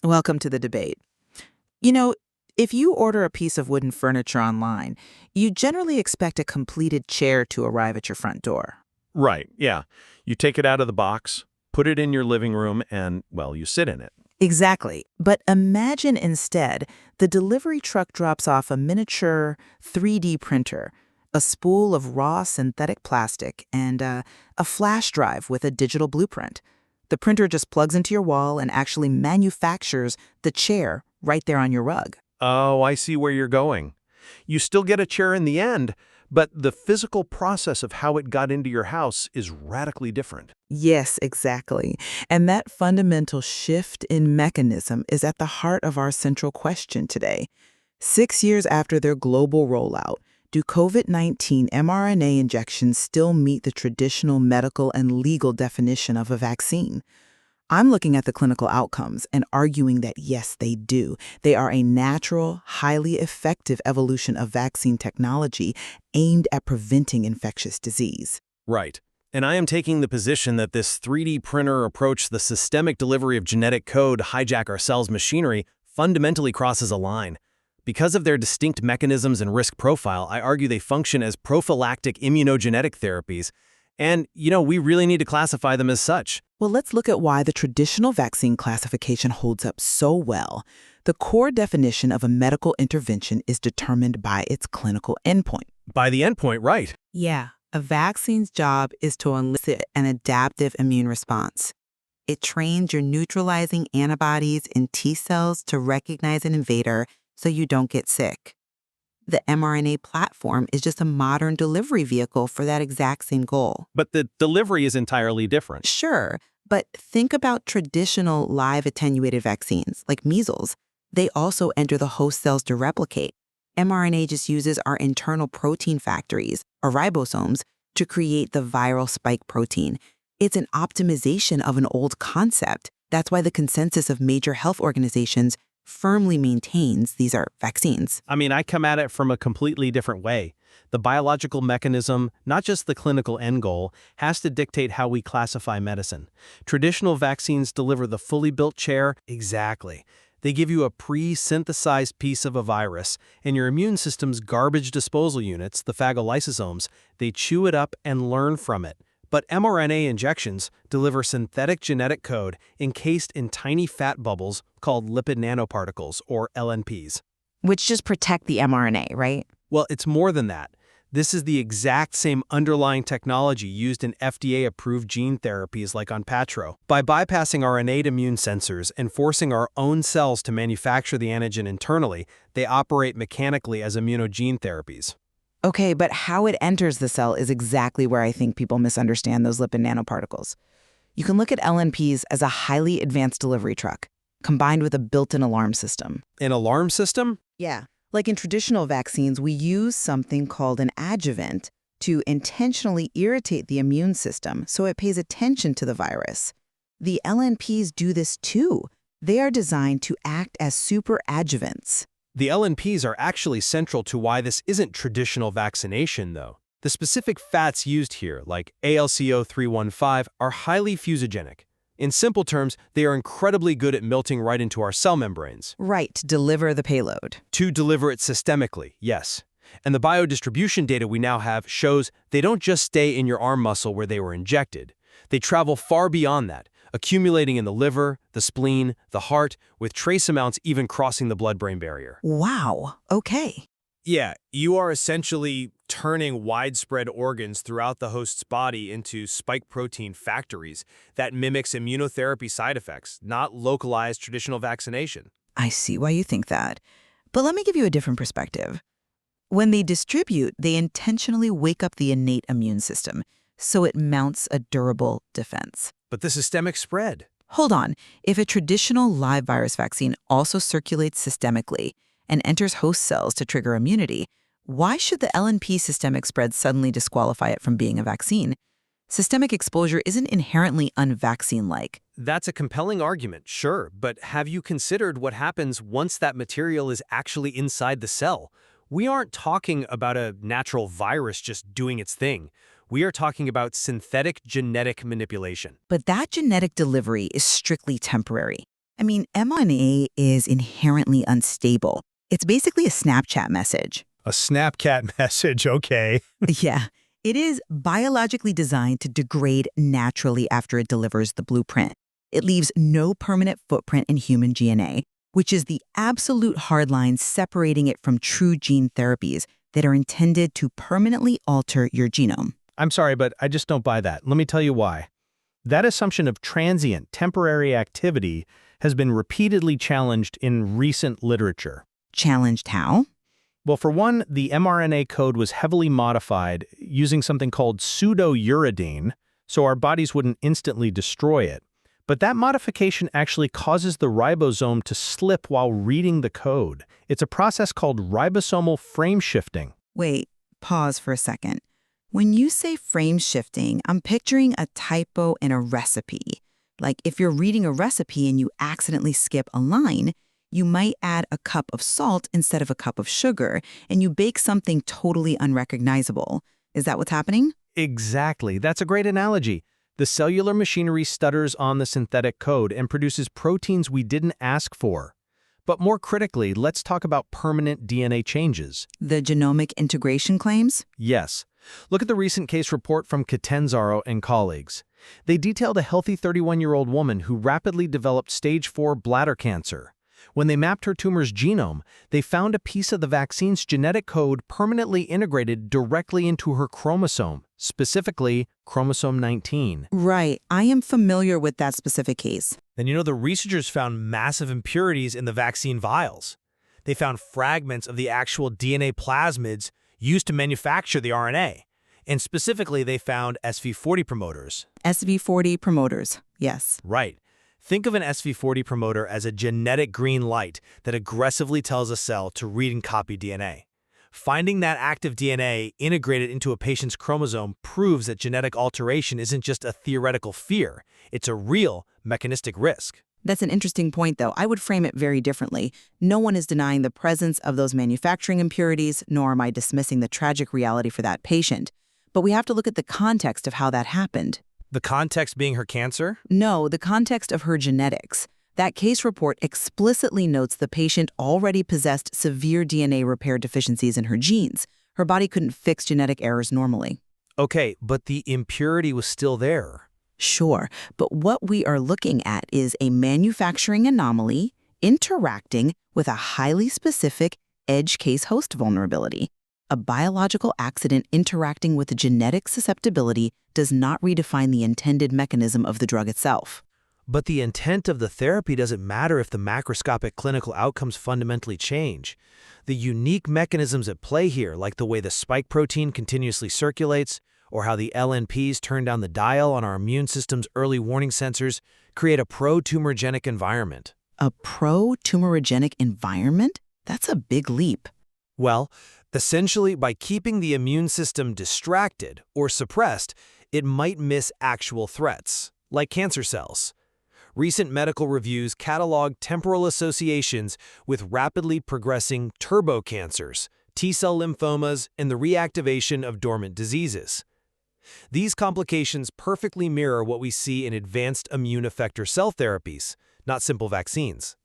Welcome to the debate. You know, if you order a piece of wooden furniture online, you generally expect a completed chair to arrive at your front door. Right, yeah. You take it out of the box, put it in your living room, and, well, you sit in it. Exactly. But imagine instead the delivery truck drops off a miniature 3D printer, a spool of raw synthetic plastic, and a flash drive with a digital blueprint. The printer just plugs into your wall and actually manufactures the chair right there on your rug. Oh, I see where you're going. You still get a chair in the end, but the physical process of how it got into your house is radically different. Yes, exactly. And that fundamental shift in mechanism is at the heart of our central question today. 6 years after their global rollout, do COVID-19 mRNA injections still meet the traditional medical and legal definition of a vaccine? I'm looking at the clinical outcomes and arguing that yes, they do. They are a natural, highly effective evolution of vaccine technology aimed at preventing infectious disease. Right. And I am taking the position that this 3D printer approach, the systemic delivery of genetic code, hijack our cells' machinery, fundamentally crosses a line. Because of their distinct mechanisms and risk profile, I argue they function as prophylactic immunogenetic therapies. And, we really need to classify them as such. Well, let's look at why the traditional vaccine classification holds up so well. The core definition of a medical intervention is determined by its clinical endpoint. By the endpoint, right. Yeah, a vaccine's job is to elicit an adaptive immune response. It trains your neutralizing antibodies in T cells to recognize an invader so you don't get sick. The mRNA platform is just a modern delivery vehicle for that exact same goal. But the delivery is entirely different. Sure, but think about traditional live attenuated vaccines, like measles. They also enter the host cells to replicate. mRNA just uses our internal protein factories, or ribosomes, to create the viral spike protein. It's an optimization of an old concept. That's why the consensus of major health organizations firmly maintains these are vaccines. I come at it from a completely different way. The biological mechanism, not just the clinical end goal, has to dictate how we classify medicine. Traditional vaccines deliver the fully built chair. Exactly. They give you a pre-synthesized piece of a virus, and your immune system's garbage disposal units, the phagolysosomes, they chew it up and learn from it. But mRNA injections deliver synthetic genetic code encased in tiny fat bubbles called lipid nanoparticles, or LNPs. Which just protect the mRNA, right? Well, it's more than that. This is the exact same underlying technology used in FDA-approved gene therapies like Onpattro. By bypassing our innate immune sensors and forcing our own cells to manufacture the antigen internally, they operate mechanically as immunogene therapies. Okay, but how it enters the cell is exactly where I think people misunderstand those lipid nanoparticles. You can look at LNPs as a highly advanced delivery truck, combined with a built-in alarm system. An alarm system? Yeah. Like in traditional vaccines, we use something called an adjuvant to intentionally irritate the immune system so it pays attention to the virus. The LNPs do this too. They are designed to act as super adjuvants. The LNPs are actually central to why this isn't traditional vaccination, though. The specific fats used here, like ALCO315, are highly fusogenic. In simple terms, they are incredibly good at melting right into our cell membranes. Right, to deliver the payload. To deliver it systemically, yes. And the biodistribution data we now have shows they don't just stay in your arm muscle where they were injected. They travel far beyond that, accumulating in the liver, the spleen, the heart, with trace amounts even crossing the blood-brain barrier. Wow, okay. Yeah, you are essentially turning widespread organs throughout the host's body into spike protein factories that mimics immunotherapy side effects, not localized traditional vaccination. I see why you think that. But let me give you a different perspective. When they distribute, they intentionally wake up the innate immune system, so it mounts a durable defense. But the systemic spread. Hold on. If a traditional live virus vaccine also circulates systemically and enters host cells to trigger immunity, why should the LNP systemic spread suddenly disqualify it from being a vaccine? Systemic exposure isn't inherently unvaccine-like. That's a compelling argument, sure, but have you considered what happens once that material is actually inside the cell? We aren't talking about a natural virus just doing its thing. We are talking about synthetic genetic manipulation. But that genetic delivery is strictly temporary. I mean, mRNA is inherently unstable. It's basically a Snapchat message. A Snapchat message, okay. Yeah, it is biologically designed to degrade naturally after it delivers the blueprint. It leaves no permanent footprint in human DNA, which is the absolute hard line separating it from true gene therapies that are intended to permanently alter your genome. I'm sorry, but I just don't buy that. Let me tell you why. That assumption of transient, temporary activity has been repeatedly challenged in recent literature. Challenged how? Well, for one, the mRNA code was heavily modified using something called pseudouridine, so our bodies wouldn't instantly destroy it. But that modification actually causes the ribosome to slip while reading the code. It's a process called ribosomal frame shifting. Wait, pause for a second. When you say frame shifting, I'm picturing a typo in a recipe. Like if you're reading a recipe and you accidentally skip a line, you might add a cup of salt instead of a cup of sugar, and you bake something totally unrecognizable. Is that what's happening? Exactly. That's a great analogy. The cellular machinery stutters on the synthetic code and produces proteins we didn't ask for. But more critically, let's talk about permanent DNA changes. The genomic integration claims? Yes. Look at the recent case report from Catanzaro and colleagues. They detailed a healthy 31-year-old woman who rapidly developed stage 4 bladder cancer. When they mapped her tumor's genome, they found a piece of the vaccine's genetic code permanently integrated directly into her chromosome, specifically chromosome 19. Right. I am familiar with that specific case. Then the researchers found massive impurities in the vaccine vials. They found fragments of the actual DNA plasmids used to manufacture the RNA. And specifically, they found SV40 promoters. SV40 promoters, yes. Right. Think of an SV40 promoter as a genetic green light that aggressively tells a cell to read and copy DNA. Finding that active DNA integrated into a patient's chromosome proves that genetic alteration isn't just a theoretical fear, it's a real mechanistic risk. That's an interesting point, though. I would frame it very differently. No one is denying the presence of those manufacturing impurities, nor am I dismissing the tragic reality for that patient. But we have to look at the context of how that happened. The context being her cancer? No, the context of her genetics. That case report explicitly notes the patient already possessed severe DNA repair deficiencies in her genes. Her body couldn't fix genetic errors normally. Okay, but the impurity was still there. Sure, but what we are looking at is a manufacturing anomaly interacting with a highly specific edge case host vulnerability. A biological accident interacting with a genetic susceptibility does not redefine the intended mechanism of the drug itself. But the intent of the therapy doesn't matter if the macroscopic clinical outcomes fundamentally change. The unique mechanisms at play here, like the way the spike protein continuously circulates, or how the LNPs turn down the dial on our immune system's early warning sensors, create a pro-tumorigenic environment. A pro-tumorigenic environment? That's a big leap. Well, essentially, by keeping the immune system distracted or suppressed, it might miss actual threats, like cancer cells. Recent medical reviews catalog temporal associations with rapidly progressing turbocancers, T-cell lymphomas, and the reactivation of dormant diseases. These complications perfectly mirror what we see in advanced immune effector cell therapies, not simple vaccines.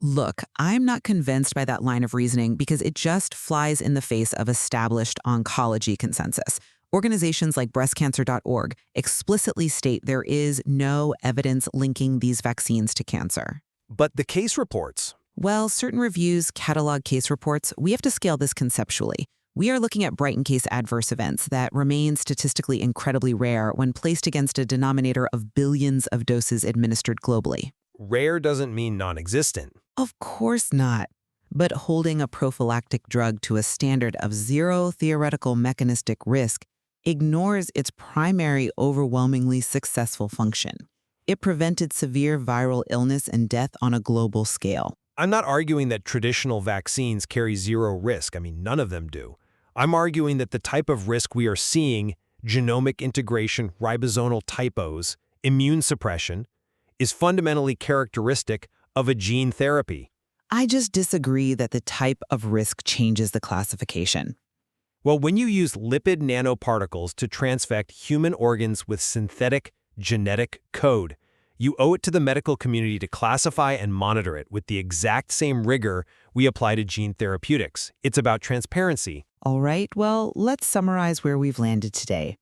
Look, I'm not convinced by that line of reasoning because it just flies in the face of established oncology consensus. Organizations like breastcancer.org explicitly state there is no evidence linking these vaccines to cancer. But the case reports. Well, certain reviews catalog case reports. We have to scale this conceptually. We are looking at Brighton case adverse events that remain statistically incredibly rare when placed against a denominator of billions of doses administered globally. Rare doesn't mean non-existent. Of course not. But holding a prophylactic drug to a standard of zero theoretical mechanistic risk ignores its primary overwhelmingly successful function. It prevented severe viral illness and death on a global scale. I'm not arguing that traditional vaccines carry zero risk. I mean, none of them do. I'm arguing that the type of risk we are seeing, genomic integration, ribosomal typos, immune suppression, is fundamentally characteristic of a gene therapy. I just disagree that the type of risk changes the classification. Well, when you use lipid nanoparticles to transfect human organs with synthetic genetic code, You owe it to the medical community to classify and monitor it with the exact same rigor we apply to gene therapeutics. It's about transparency. All right, well, let's summarize where we've landed today.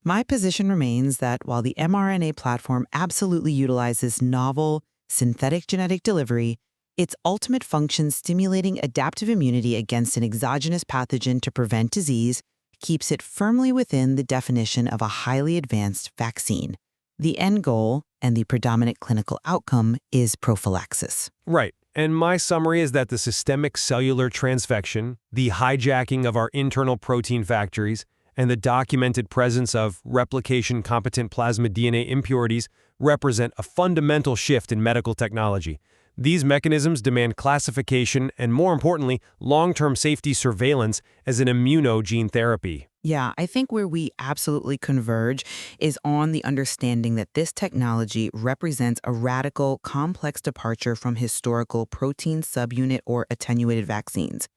My position remains that while the mRNA platform absolutely utilizes novel, synthetic genetic delivery, its ultimate function stimulating adaptive immunity against an exogenous pathogen to prevent disease keeps it firmly within the definition of a highly advanced vaccine. The end goal and the predominant clinical outcome is prophylaxis. Right. And my summary is that the systemic cellular transfection, the hijacking of our internal protein factories, and the documented presence of replication-competent plasmid DNA impurities represent a fundamental shift in medical technology. These mechanisms demand classification and, more importantly, long-term safety surveillance as an immunogene therapy. Yeah, I think where we absolutely converge is on the understanding that this technology represents a radical, complex departure from historical protein subunit or attenuated vaccines.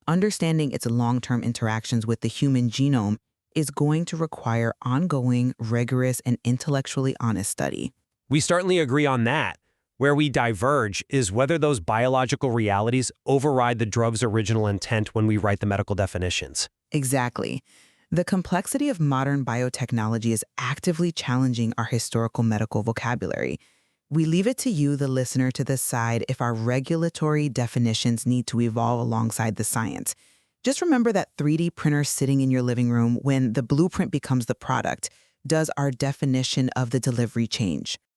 Understanding its long-term interactions with the human genome is going to require ongoing, rigorous, and intellectually honest study. We certainly agree on that. Where we diverge is whether those biological realities override the drug's original intent when we write the medical definitions. Exactly. The complexity of modern biotechnology is actively challenging our historical medical vocabulary. We leave it to you, the listener, to decide if our regulatory definitions need to evolve alongside the science. Just remember that 3D printer sitting in your living room when the blueprint becomes the product. Does our definition of the delivery change?